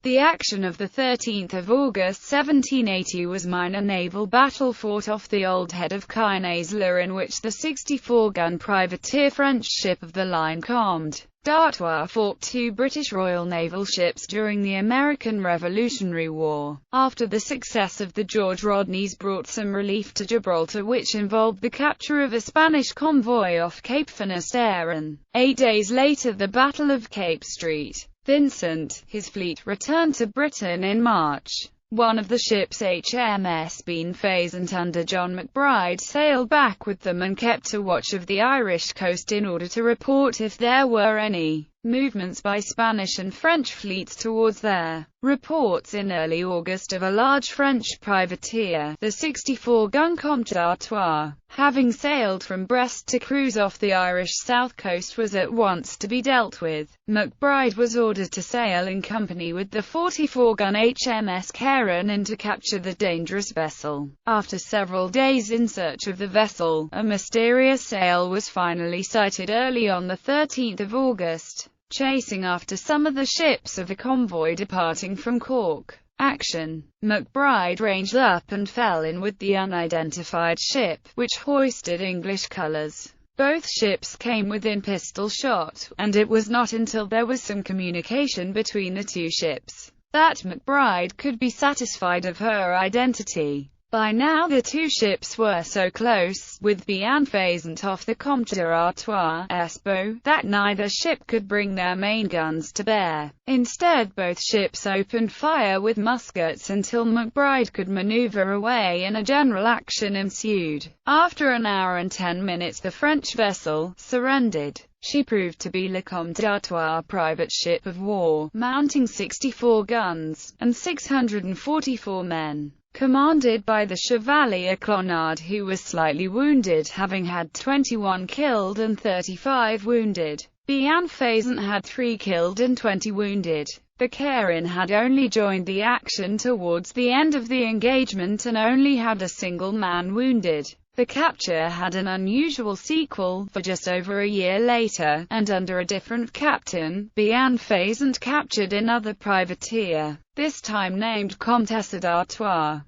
The action of 13 August 1780 was minor naval battle fought off the old head of Caennaise-la, in which the 64-gun privateer French ship of the line Comte d'Artois fought two British Royal Naval ships during the American Revolutionary War. After the success of the George Rodneys brought some relief to Gibraltar, which involved the capture of a Spanish convoy off Cape Finisterre. 8 days later, the Battle of Cape St. Vincent, his fleet returned to Britain in March. One of the ships, HMS Beanfazant under John McBride, sailed back with them and kept a watch of the Irish coast in order to report if there were any movements by Spanish and French fleets towards there. Reports in early August of a large French privateer, the 64-gun Comte d'Artois, having sailed from Brest to cruise off the Irish south coast, was at once to be dealt with. McBride was ordered to sail in company with the 44-gun HMS Cairn and to capture the dangerous vessel. After several days in search of the vessel, a mysterious sail was finally sighted early on the 13th of August. Chasing after some of the ships of the convoy departing from Cork. Action. McBride ranged up and fell in with the unidentified ship, which hoisted English colours. Both ships came within pistol shot, and it was not until there was some communication between the two ships that McBride could be satisfied of her identity. By now the two ships were so close, with Beanfazant off the Comte d'Artois' bow, that neither ship could bring their main guns to bear. Instead, both ships opened fire with muskets until McBride could maneuver away, and a general action ensued. After an hour and 10 minutes the French vessel surrendered. She proved to be Le Comte d'Artois, private ship of war, mounting 64 guns, and 644 men. Commanded by the Chevalier Clonard, who was slightly wounded, having had 21 killed and 35 wounded. Beanfazant had 3 killed and 20 wounded. The Cairn had only joined the action towards the end of the engagement and only had a single man wounded. The capture had an unusual sequel, for just over a year later, and under a different captain, Beanfazant captured another privateer, this time named Comtesse d'Artois.